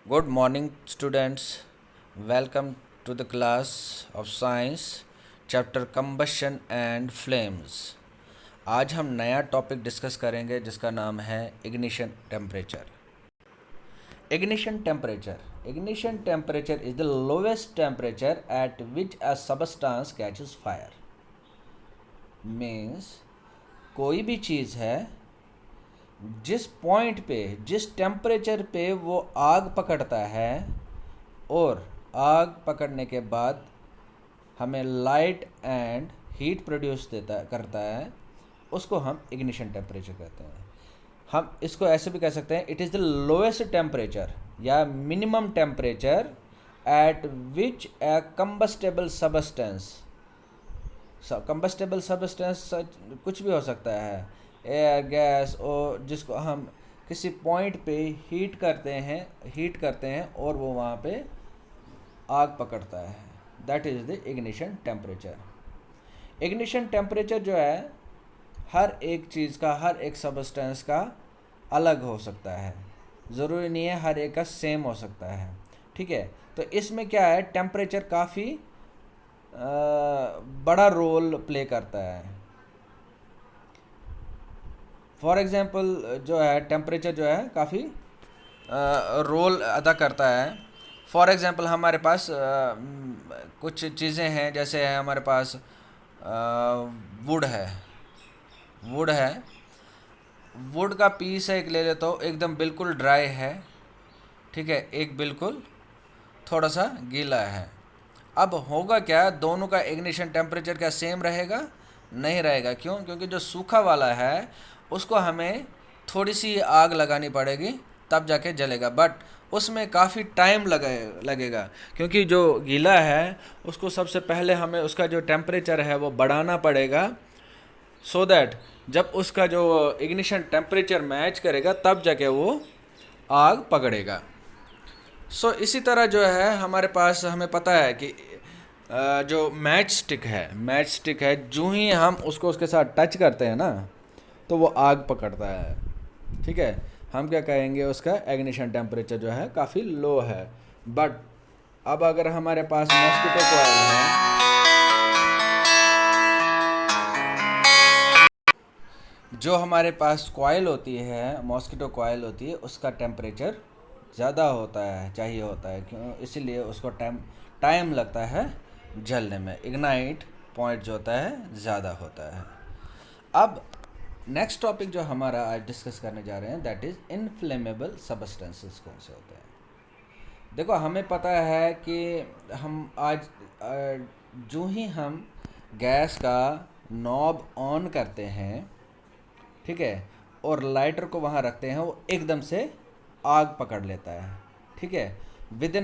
Good morning, students. Welcome to the class of science, chapter combustion and flames. आज हम नया topic discuss करेंगे जिसका नाम है ignition temperature. Ignition temperature is the lowest temperature at which a substance catches fire. Means कोई भी चीज़ है जिस पॉइंट पे, जिस टेम्परेचर पे वो आग पकड़ता है और आग पकड़ने के बाद हमें लाइट एंड हीट प्रोड्यूस करता है, उसको हम इग्निशन टेम्परेचर कहते हैं. हम इसको ऐसे भी कह सकते हैं, it is the lowest temperature या minimum temperature at which a combustible substance कुछ भी हो सकता है, एयर, गैस, और जिसको हम किसी पॉइंट पे हीट करते हैं और वो वहाँ पे आग पकड़ता है. That is the ignition temperature. Ignition temperature जो है हर एक चीज़ का, हर एक सबस्टेंस का अलग हो सकता है. ज़रूरी नहीं है हर एक का सेम हो सकता है. ठीक है, तो इसमें क्या है, टेम्परेचर काफ़ी बड़ा रोल प्ले करता है. फॉर एग्ज़ाम्पल जो है टेम्परेचर जो है काफ़ी रोल अदा करता है. फॉर एग्ज़ाम्पल हमारे पास कुछ चीज़ें हैं, जैसे है हमारे पास वुड है. वुड का पीस है, एक ले ले तो एकदम बिल्कुल ड्राई है. ठीक है, एक बिल्कुल थोड़ा सा गीला है. अब होगा क्या, दोनों का इग्निशन टेम्परेचर क्या सेम रहेगा? नहीं रहेगा. क्यों? क्योंकि जो सूखा वाला है उसको हमें थोड़ी सी आग लगानी पड़ेगी तब जाके जलेगा, बट उसमें काफ़ी टाइम लगेगा. क्योंकि जो गीला है उसको सबसे पहले हमें उसका जो टेम्परेचर है वो बढ़ाना पड़ेगा, सो दैट जब उसका जो इग्निशन टेम्परेचर मैच करेगा तब जाके वो आग पकड़ेगा. सो इसी तरह जो है हमारे पास, हमें पता है कि जो मैच स्टिक है, जो ही हम उसको उसके साथ टच करते हैं ना तो वो आग पकड़ता है. ठीक है, हम क्या कहेंगे, उसका इग्निशन टेम्परेचर जो है काफ़ी लो है. बट अब अगर हमारे पास मॉस्किटो कॉइल है, जो हमारे पास कॉइल होती है, मॉस्किटो कॉइल होती है, उसका टेम्परेचर ज़्यादा चाहिए होता है. क्यों? इसीलिए उसको टाइम लगता है जलने में. इग्नाइट पॉइंट जो होता है ज़्यादा होता है. अब नेक्स्ट टॉपिक जो हमारा आज डिस्कस करने जा रहे हैं, दैट इज़ इनफ्लेमेबल सबस्टेंसेस कौन से होते हैं. देखो, हमें पता है कि हम आज जो ही हम गैस का नॉब ऑन करते हैं, ठीक है, और लाइटर को वहाँ रखते हैं, वो एकदम से आग पकड़ लेता है. ठीक है, with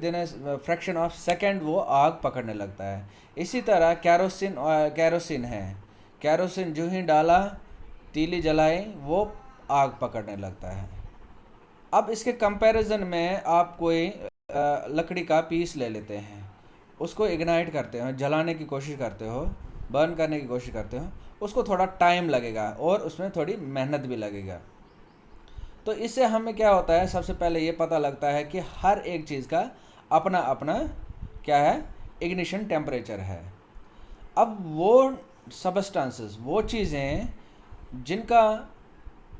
in fraction of second वो आग पकड़ने लगता है. इसी तरह कैरोसिन है. कैरोसिन जो ही डाला, तीली जलाई, वो आग पकड़ने लगता है. अब इसके कंपैरिजन में आप कोई लकड़ी का पीस ले लेते हैं, उसको इग्नाइट करते हो, जलाने की कोशिश करते हो, बर्न करने की कोशिश करते हो, उसको थोड़ा टाइम लगेगा और उसमें थोड़ी मेहनत भी लगेगा. तो इससे हमें क्या होता है, सबसे पहले ये पता लगता है कि हर एक चीज़ का अपना अपना क्या है, इग्निशन टेम्परेचर है. अब वो सबस्टांसेस, वो चीज़ें जिनका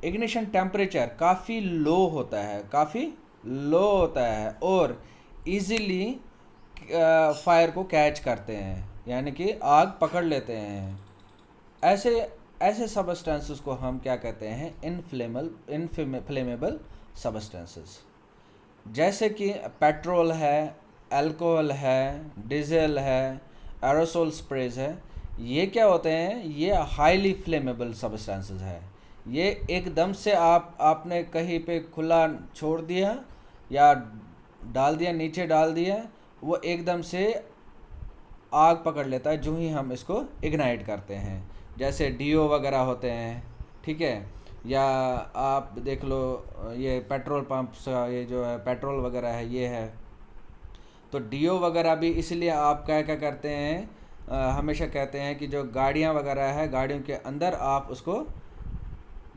इग्निशन टेम्परेचर काफ़ी लो होता है और इजीली फायर को कैच करते हैं, यानी कि आग पकड़ लेते हैं, ऐसे सबस्टेंसेस को हम क्या कहते हैं, इनफ्लेमेबल सबस्टेंसेस. जैसे कि पेट्रोल है, अल्कोहल है, डीजल है, एरोसोल स्प्रेज है. ये क्या होते हैं, ये हाईली फ्लेमेबल सबस्टेंसेस है. ये एकदम से आपने कहीं पे खुला छोड़ दिया या नीचे डाल दिया, वो एकदम से आग पकड़ लेता है जो ही हम इसको इग्नाइट करते हैं. जैसे डीओ वगैरह होते हैं, ठीक है, या आप देख लो ये पेट्रोल पंप्स का, ये जो है पेट्रोल वगैरह है, ये है. तो डीओ वगैरह भी इसलिए आप क्या क्या करते हैं, हमेशा कहते हैं कि जो गाड़ियाँ वगैरह है, गाड़ियों के अंदर आप उसको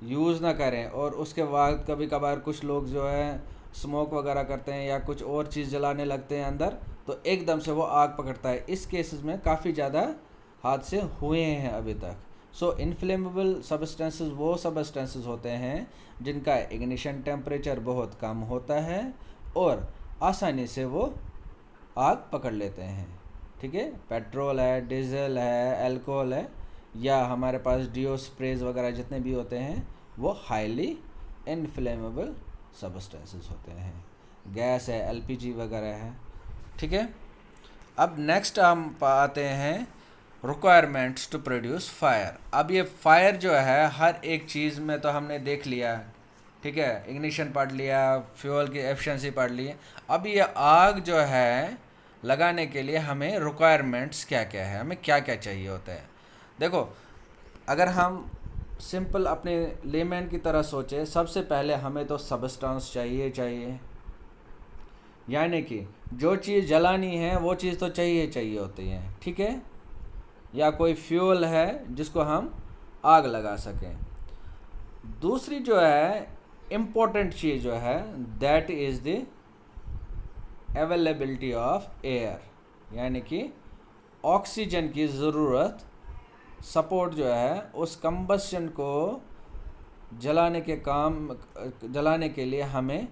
यूज़ ना करें. और उसके बाद कभी कभार कुछ लोग जो है स्मोक वगैरह करते हैं या कुछ और चीज़ जलाने लगते हैं अंदर, तो एकदम से वो आग पकड़ता है। इस केसेस में काफ़ी ज़्यादा हादसे हुए हैं अभी तक। सो इनफ्लेमेबल सब्सटेंसेस वो सब्सटेंसेस होते हैं जिनका इग्निशन टेम्परेचर बहुत कम होता है और आसानी से वो आग पकड़ लेते हैं। ठीक है, पेट्रोल है, डीजल है, अल्कोहल है, या हमारे पास डिओ स्प्रेज वगैरह जितने भी होते हैं वो हाईली इनफ्लेमेबल सब्सटेंसेस होते हैं। गैस है, एलपीजी वगैरह है। ठीक है, अब नेक्स्ट हम आते हैं रिक्वायरमेंट्स टू प्रोड्यूस फायर। अब ये फायर जो है हर एक चीज़ में तो हमने देख लिया, ठीक है, इग्निशन पढ़ लिया, फ्यूल की एफिशिएंसी पढ़ ली। अब ये आग जो है लगाने के लिए हमें रिक्वायरमेंट्स क्या क्या है, हमें क्या क्या चाहिए होता है। देखो, अगर हम सिंपल अपने लेमैन की तरह सोचे, सबसे पहले हमें तो सबस्टेंस चाहिए, यानी कि जो चीज़ जलानी है वो चीज़ तो चाहिए होती है। ठीक है, या कोई फ्यूल है जिसको हम आग लगा सकें। दूसरी जो है इम्पोर्टेंट चीज़ जो है that is the availability of air, यानी कि ऑक्सीजन की ज़रूरत, सपोर्ट जो है उस कंबस्शन को जलाने के लिए हमें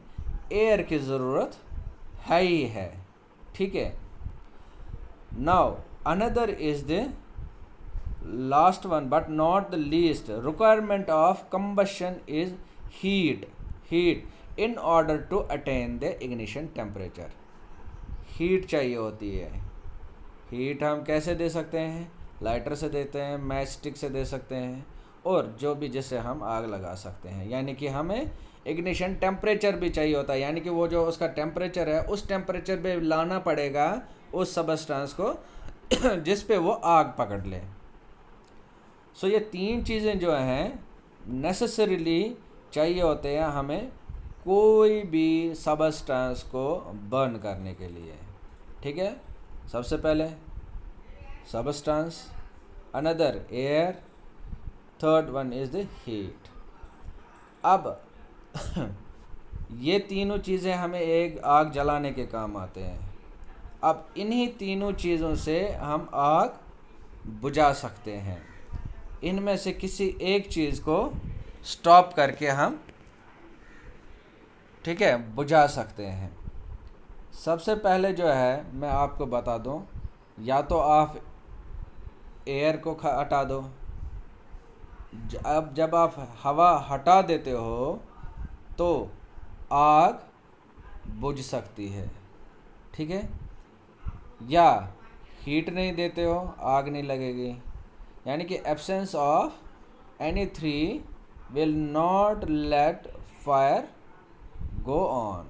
एयर की ज़रूरत है ही है। ठीक है, now another is the last one but not the least requirement of combustion is heat in order to attain the ignition temperature. Heat चाहिए होती है। हीट हम कैसे दे सकते हैं? लाइटर से देते हैं, मैच स्टिक से दे सकते हैं, और जो भी जिससे हम आग लगा सकते हैं। यानी कि हमें इग्निशन टेम्परेचर भी चाहिए होता है, यानी कि वो जो उसका टेम्परेचर है उस टेम्परेचर पे लाना पड़ेगा उस सबस्टेंस को जिस पे वो आग पकड़ ले। सो ये तीन चीज़ें जो हैं नेसेसरीली चाहिए होते हैं हमें कोई भी सबस्टेंस को बर्न करने के लिए। ठीक है, सबसे पहले substance, another air, third one is the heat. अब ये तीनों चीज़ें हमें एक आग जलाने के काम आते हैं। अब इन्हीं तीनों चीज़ों से हम आग बुझा सकते हैं। इनमें से किसी एक चीज़ को स्टॉप करके हम, ठीक है, बुझा सकते हैं। सबसे पहले जो है मैं आपको बता दूं, या तो आप एयर को हटा दो। अब जब आप हवा हटा देते हो तो आग बुझ सकती है। ठीक है, या हीट नहीं देते हो, आग नहीं लगेगी। यानी कि absence of any three will not let fire go on.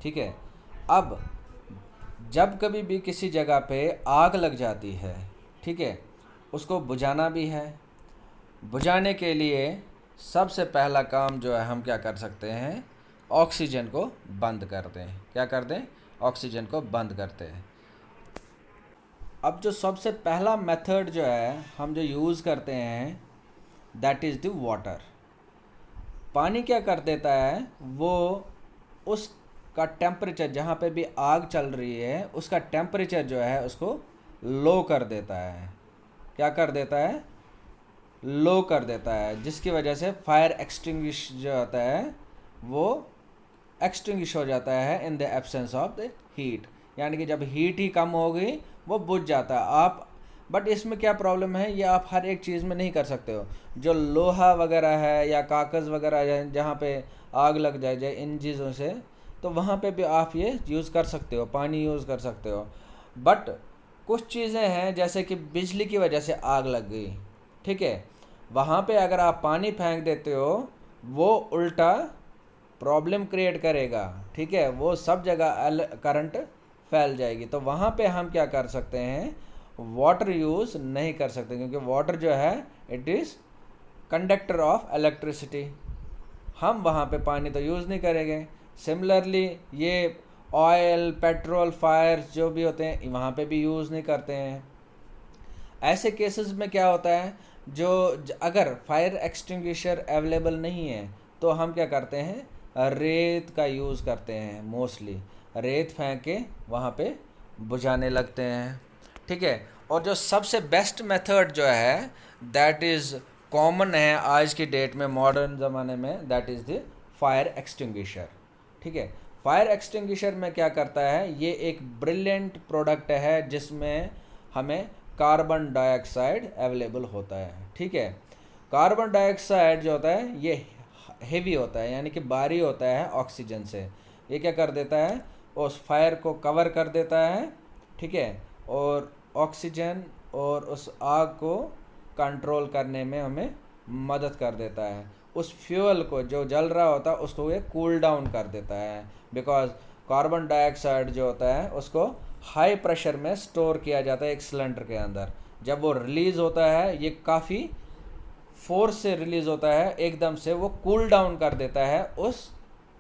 ठीक है, अब जब कभी भी किसी जगह पे आग लग जाती है, ठीक है, उसको बुझाना भी है। बुझाने के लिए सबसे पहला काम जो है हम क्या कर सकते हैं, ऑक्सीजन को बंद कर दें। क्या कर दें? ऑक्सीजन को बंद करते हैं। अब जो सबसे पहला मेथड जो है हम जो यूज़ करते हैं दैट इज़ द वाटर। पानी क्या कर देता है, वो उसका टेम्परेचर, जहाँ पे भी आग चल रही है उसका टेम्परेचर जो है उसको लो कर देता है। क्या कर देता है? लो कर देता है, जिसकी वजह से फायर एक्सटिंग्विश जो होता है वो एक्सटिंग्विश हो जाता है in the absence of the heat. यानी कि जब हीट ही कम हो गई वो बुझ जाता है। आप बट इसमें क्या प्रॉब्लम है, ये आप हर एक चीज़ में नहीं कर सकते हो। जो लोहा वगैरह है या कागज़ वगैरह है जहाँ पे आग लग जाए इन चीज़ों से, तो वहाँ पे भी आप ये यूज़ कर सकते हो, पानी यूज़ कर सकते हो। बट कुछ चीज़ें हैं जैसे कि बिजली की वजह से आग लग गई, ठीक है, वहाँ पे अगर आप पानी फेंक देते हो वो उल्टा प्रॉब्लम क्रिएट करेगा। ठीक है, वो सब जगह करंट फैल जाएगी। तो वहाँ पे हम क्या कर सकते हैं, वाटर यूज़ नहीं कर सकते, क्योंकि वाटर जो है it is conductor of electricity. हम वहाँ पे पानी तो यूज़ नहीं करेंगे। सिमिलरली ये ऑयल, पेट्रोल, फायर जो भी होते हैं वहाँ पे भी यूज़ नहीं करते हैं। ऐसे केसेस में क्या होता है, अगर फायर एक्सटिंग्विशर अवेलेबल नहीं है तो हम क्या करते हैं, रेत का यूज़ करते हैं मोस्टली, रेत फेंक के वहाँ पे बुझाने लगते हैं, ठीक है। और जो सबसे बेस्ट मेथड जो है दैट इज़ कॉमन है आज की डेट में मॉडर्न ज़माने में, that is the fire extinguisher, ठीक है। फायर एक्सटिंग्विशर में क्या करता है, ये एक ब्रिलियंट प्रोडक्ट है जिसमें हमें कार्बन डाइऑक्साइड अवेलेबल होता है, ठीक है। कार्बन डाइऑक्साइड जो होता है ये हेवी होता है, यानी कि भारी होता है ऑक्सीजन से। ये क्या कर देता है, उस फायर को कवर कर देता है, ठीक है, और ऑक्सीजन और उस आग को कंट्रोल करने में हमें मदद कर देता है। उस फ्यूल को जो जल रहा होता है उसको ये कूल डाउन कर देता है, बिकॉज कार्बन डाइऑक्साइड जो होता है उसको हाई प्रेशर में स्टोर किया जाता है एक सिलेंडर के अंदर। जब वो रिलीज़ होता है ये काफ़ी फोर्स से रिलीज़ होता है, एकदम से वो कूल डाउन कर देता है उस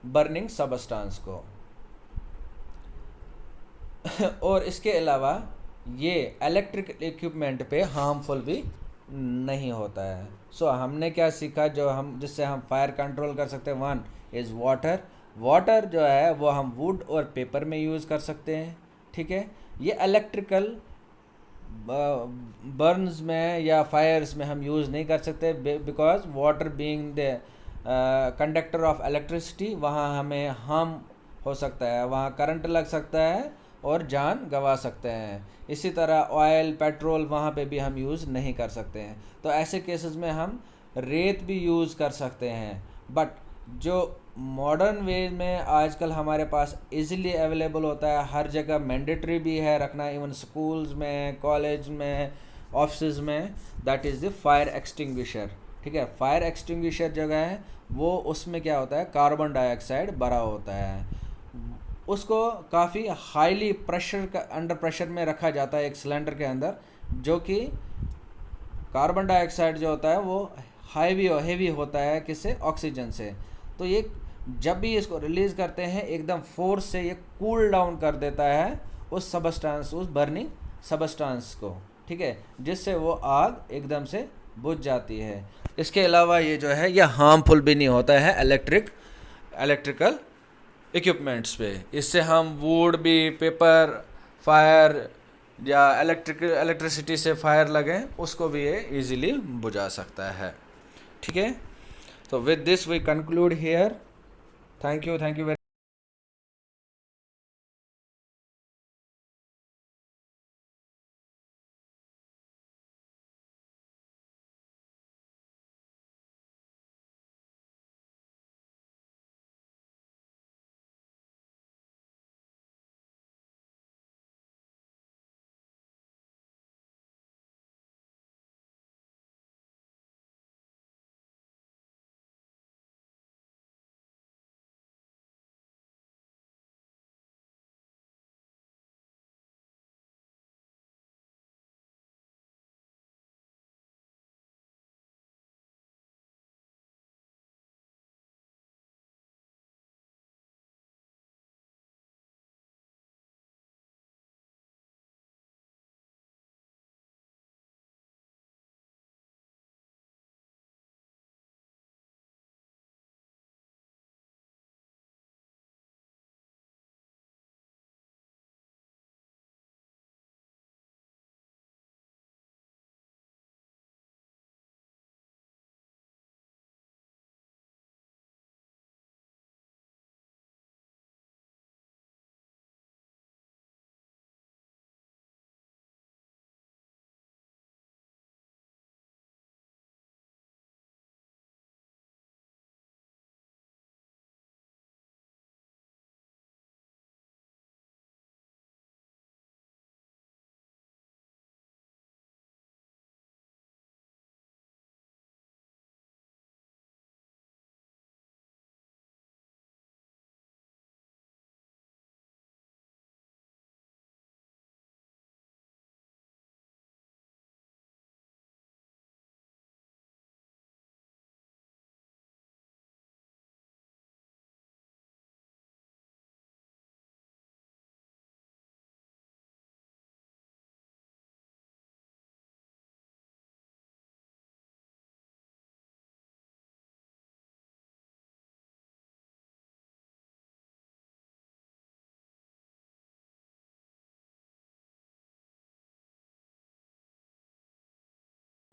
बर्निंग सबस्टांस को। और इसके अलावा ये इलेक्ट्रिक इक्विपमेंट पे हार्मफुल भी नहीं होता है। सो हमने क्या सीखा जो हम जिससे हम फायर कंट्रोल कर सकते हैं, वन इज़ वाटर। वाटर जो है वो हम वुड और पेपर में यूज़ कर सकते हैं, ठीक है। ये इलेक्ट्रिकल बर्न्स में या फायर्स में हम यूज़ नहीं कर सकते, because water being the conductor of electricity, वहाँ हमें हार्म हो सकता है, वहाँ करंट लग सकता है और जान गंवा सकते हैं। इसी तरह ऑयल पेट्रोल वहाँ पे भी हम यूज़ नहीं कर सकते हैं। तो ऐसे केसेस में हम रेत भी यूज़ कर सकते हैं, बट जो मॉडर्न वे में आजकल हमारे पास इजीली अवेलेबल होता है, हर जगह मैंडेटरी भी है रखना, इवन स्कूल्स में, कॉलेज में, ऑफिस में, that is the fire extinguisher, ठीक है। फायर एक्सटिंग्विशर जगह है वो, उसमें क्या होता है कार्बन डाइऑक्साइड भरा होता है, उसको काफ़ी हाईली प्रेशर का अंडर प्रेशर में रखा जाता है एक सिलेंडर के अंदर, जो कि कार्बन डाइऑक्साइड जो होता है वो हेवी होता है किससे, ऑक्सीजन से। तो ये जब भी इसको रिलीज़ करते हैं एकदम फोर्स से ये कूल डाउन कर देता है उस सबस्टांस, उस बर्निंग सबस्टांस को, ठीक है, जिससे वो आग एकदम से बुझ जाती है। इसके अलावा ये जो है ये हार्मफुल भी नहीं होता है इलेक्ट्रिकल इक्विपमेंट्स पे। इससे हम वुड भी, पेपर फायर या इलेक्ट्रिसिटी से फायर लगें उसको भी ये इजीली बुझा सकता है, ठीक है। तो with this we conclude here. Thank you very